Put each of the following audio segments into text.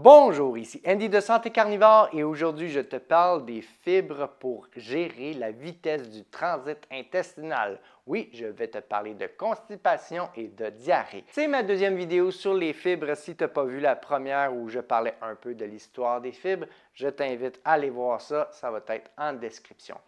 Bonjour, ici Andy de Santé Carnivore et aujourd'hui je te parle des fibres pour gérer la vitesse du transit intestinal. Oui, je vais te parler de constipation et de diarrhée. C'est ma deuxième vidéo sur les fibres. Si tu n'as pas vu la première où je parlais un peu de l'histoire des fibres, je t'invite à aller voir ça, ça va être en description.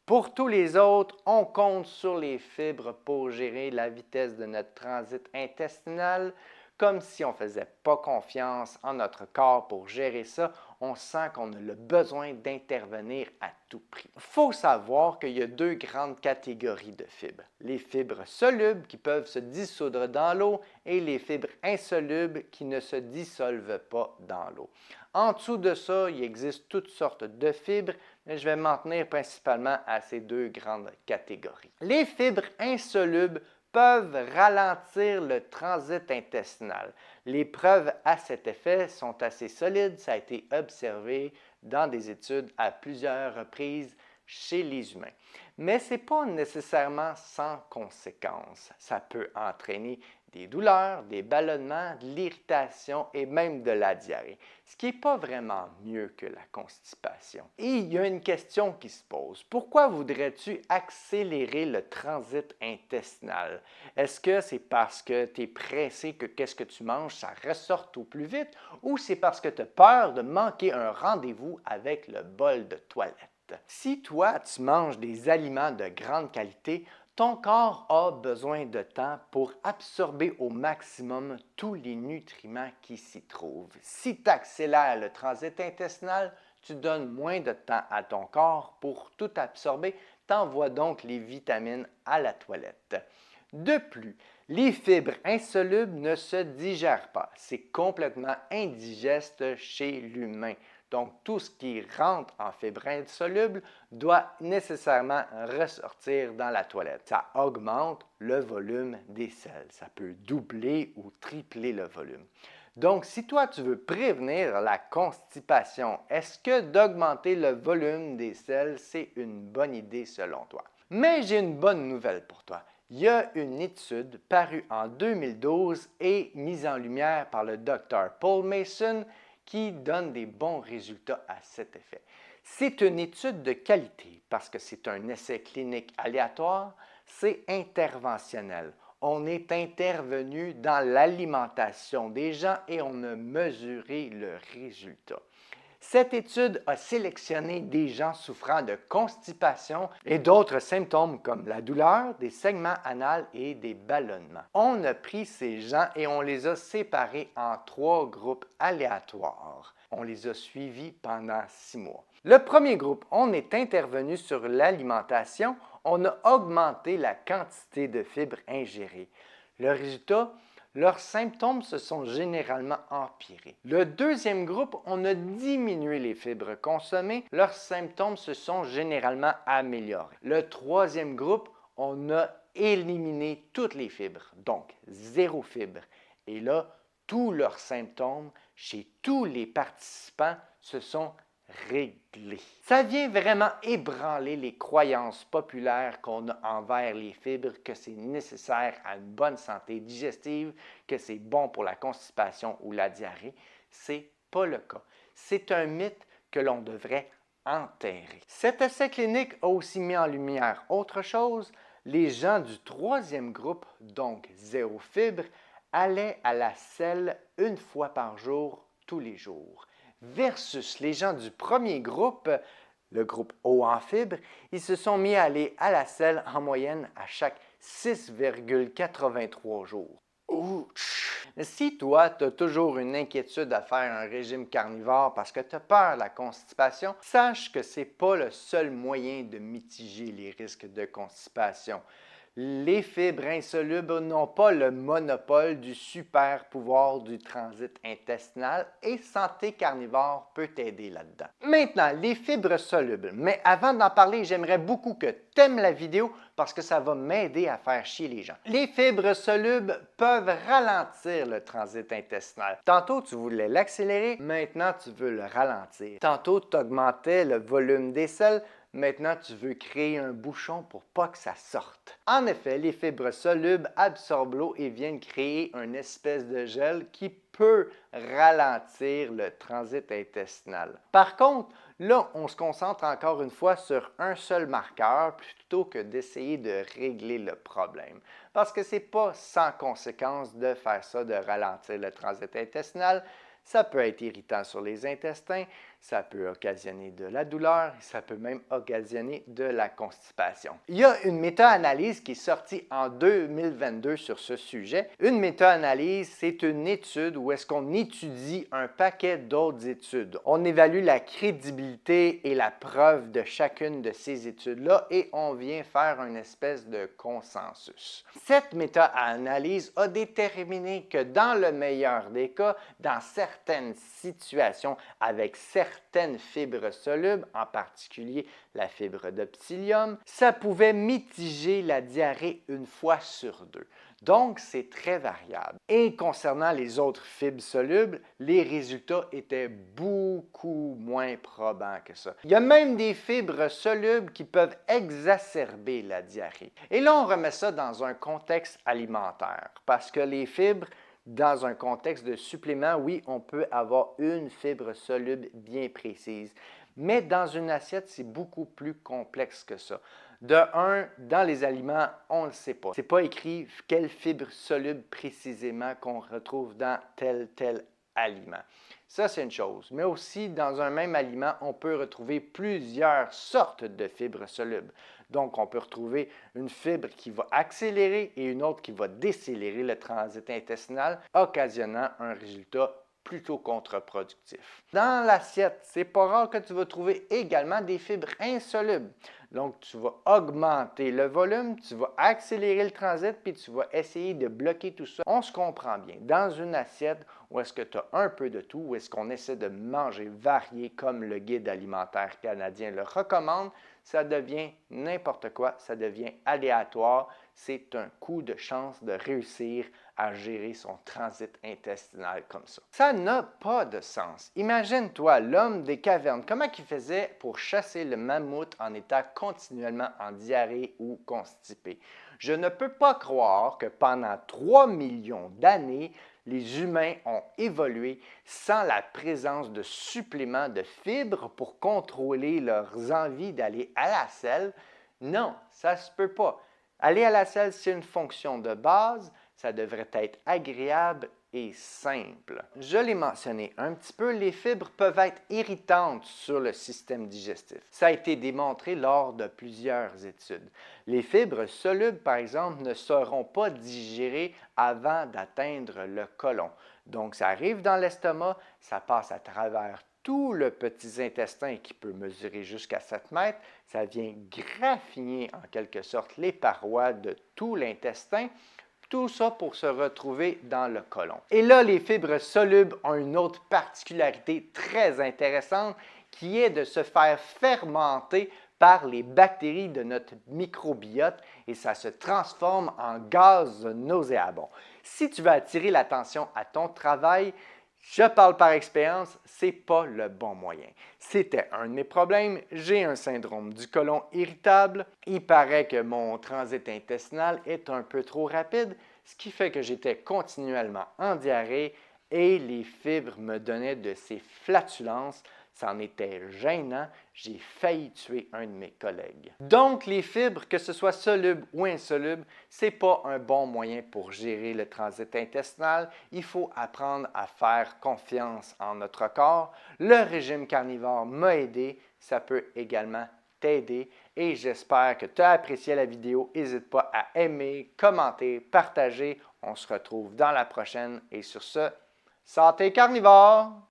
Pour tous les autres, on compte sur les fibres pour gérer la vitesse de notre transit intestinal. Comme si on ne faisait pas confiance en notre corps pour gérer ça, on sent qu'on a le besoin d'intervenir à tout prix. Il faut savoir qu'il y a deux grandes catégories de fibres. Les fibres solubles qui peuvent se dissoudre dans l'eau et les fibres insolubles qui ne se dissolvent pas dans l'eau. En dessous de ça, il existe toutes sortes de fibres, mais je vais m'en tenir principalement à ces deux grandes catégories. Les fibres insolubles peuvent ralentir le transit intestinal. Les preuves à cet effet sont assez solides. Ça a été observé dans des études à plusieurs reprises chez les humains. Mais ce n'est pas nécessairement sans conséquences. Ça peut entraîner des douleurs, des ballonnements, de l'irritation et même de la diarrhée, ce qui n'est pas vraiment mieux que la constipation. Et il y a une question qui se pose. Pourquoi voudrais-tu accélérer le transit intestinal? Est-ce que c'est parce que tu es pressé que qu'est-ce que tu manges, ça ressorte au plus vite, ou c'est parce que tu as peur de manquer un rendez-vous avec le bol de toilette? Si toi, tu manges des aliments de grande qualité, ton corps a besoin de temps pour absorber au maximum tous les nutriments qui s'y trouvent. Si tu accélères le transit intestinal, tu donnes moins de temps à ton corps pour tout absorber, t'envoies donc les vitamines à la toilette. De plus, les fibres insolubles ne se digèrent pas. C'est complètement indigeste chez l'humain. Donc, tout ce qui rentre en fibres insolubles doit nécessairement ressortir dans la toilette. Ça augmente le volume des selles. Ça peut doubler ou tripler le volume. Donc, si toi, tu veux prévenir la constipation, est-ce que d'augmenter le volume des selles, c'est une bonne idée selon toi? Mais j'ai une bonne nouvelle pour toi. Il y a une étude parue en 2012 et mise en lumière par le Dr. Paul Mason qui donne des bons résultats à cet effet. C'est une étude de qualité parce que c'est un essai clinique aléatoire, c'est interventionnel. On est intervenu dans l'alimentation des gens et on a mesuré le résultat. Cette étude a sélectionné des gens souffrant de constipation et d'autres symptômes comme la douleur, des saignements anals et des ballonnements. On a pris ces gens et on les a séparés en 3 groupes aléatoires. On les a suivis pendant 6 mois. Le premier groupe, on est intervenu sur l'alimentation. On a augmenté la quantité de fibres ingérées. Le résultat, leurs symptômes se sont généralement empirés. Le deuxième groupe, on a diminué les fibres consommées. Leurs symptômes se sont généralement améliorés. Le troisième groupe, on a éliminé toutes les fibres, donc 0 fibre. Et là, tous leurs symptômes chez tous les participants se sont réglés. Ça vient vraiment ébranler les croyances populaires qu'on a envers les fibres, que c'est nécessaire à une bonne santé digestive, que c'est bon pour la constipation ou la diarrhée. C'est pas le cas. C'est un mythe que l'on devrait enterrer. Cet essai clinique a aussi mis en lumière autre chose. Les gens du troisième groupe, donc 0 fibre, allaient à la selle 1 fois par jour, tous les jours. Versus les gens du premier groupe, le groupe haut en fibres, ils se sont mis à aller à la selle en moyenne à chaque 6,83 jours. Ouch! Si toi, tu as toujours une inquiétude à faire un régime carnivore parce que tu as peur de la constipation, sache que ce n'est pas le seul moyen de mitiger les risques de constipation. Les fibres insolubles n'ont pas le monopole du super pouvoir du transit intestinal et Santé Carnivore peut t'aider là-dedans. Maintenant, les fibres solubles. Mais avant d'en parler, j'aimerais beaucoup que tu aimes la vidéo parce que ça va m'aider à faire chier les gens. Les fibres solubles peuvent ralentir le transit intestinal. Tantôt, tu voulais l'accélérer, maintenant, tu veux le ralentir. Tantôt, tu augmentais le volume des selles, Maintenant, tu veux créer un bouchon pour pas que ça sorte. En effet, les fibres solubles absorbent l'eau et viennent créer une espèce de gel qui peut ralentir le transit intestinal. Par contre, là, on se concentre encore une fois sur un seul marqueur plutôt que d'essayer de régler le problème. Parce que ce n'est pas sans conséquence de faire ça, de ralentir le transit intestinal. Ça peut être irritant sur les intestins, ça peut occasionner de la douleur, ça peut même occasionner de la constipation. Il y a une méta-analyse qui est sortie en 2022 sur ce sujet. Une méta-analyse, c'est une étude où est-ce qu'on étudie un paquet d'autres études. On évalue la crédibilité et la preuve de chacune de ces études-là et on vient faire une espèce de consensus. Cette méta-analyse a déterminé que dans le meilleur des cas, dans certaines situations avec certaines fibres solubles, en particulier la fibre de psyllium, ça pouvait mitiger la diarrhée une fois sur deux. Donc, c'est très variable. Et concernant les autres fibres solubles, les résultats étaient beaucoup moins probants que ça. Il y a même des fibres solubles qui peuvent exacerber la diarrhée. Et là, on remet ça dans un contexte alimentaire, parce que les fibres, dans un contexte de supplément, oui, on peut avoir une fibre soluble bien précise. Mais dans une assiette, c'est beaucoup plus complexe que ça. De un, dans les aliments, on ne le sait pas. Ce n'est pas écrit quelle fibre soluble précisément qu'on retrouve dans tel aliment. Ça, c'est une chose. Mais aussi, dans un même aliment, on peut retrouver plusieurs sortes de fibres solubles. Donc, on peut retrouver une fibre qui va accélérer et une autre qui va décélérer le transit intestinal, occasionnant un résultat plutôt contre-productif. Dans l'assiette, c'est pas rare que tu vas trouver également des fibres insolubles. Donc, tu vas augmenter le volume, tu vas accélérer le transit, puis tu vas essayer de bloquer tout ça. On se comprend bien. Dans une assiette où est-ce que tu as un peu de tout, où est-ce qu'on essaie de manger varié comme le guide alimentaire canadien le recommande, ça devient n'importe quoi, ça devient aléatoire. C'est un coup de chance de réussir à gérer son transit intestinal comme ça. Ça n'a pas de sens. Imagine-toi l'homme des cavernes, comment il faisait pour chasser le mammouth en étant continuellement en diarrhée ou constipé. Je ne peux pas croire que pendant 3 millions d'années, les humains ont évolué sans la présence de suppléments de fibres pour contrôler leurs envies d'aller à la selle. Non, ça ne se peut pas. Aller à la selle, c'est une fonction de base, ça devrait être agréable et simple. Je l'ai mentionné un petit peu, les fibres peuvent être irritantes sur le système digestif. Ça a été démontré lors de plusieurs études. Les fibres solubles, par exemple, ne seront pas digérées avant d'atteindre le côlon. Donc, ça arrive dans l'estomac, ça passe à travers tout le petit intestin qui peut mesurer jusqu'à 7 mètres, ça vient graffiner en quelque sorte les parois de tout l'intestin. Tout ça pour se retrouver dans le côlon. Et là, les fibres solubles ont une autre particularité très intéressante qui est de se faire fermenter par les bactéries de notre microbiote et ça se transforme en gaz nauséabond. Si tu veux attirer l'attention à ton travail, je parle par expérience, ce n'est pas le bon moyen. C'était un de mes problèmes, j'ai un syndrome du côlon irritable, il paraît que mon transit intestinal est un peu trop rapide, ce qui fait que j'étais continuellement en diarrhée et les fibres me donnaient de ces flatulences. C'en était gênant, j'ai failli tuer un de mes collègues. Donc, les fibres, que ce soit solubles ou insolubles, ce n'est pas un bon moyen pour gérer le transit intestinal. Il faut apprendre à faire confiance en notre corps. Le régime carnivore m'a aidé, ça peut également t'aider et j'espère que tu as apprécié la vidéo. N'hésite pas à aimer, commenter, partager. On se retrouve dans la prochaine et sur ce, santé carnivore!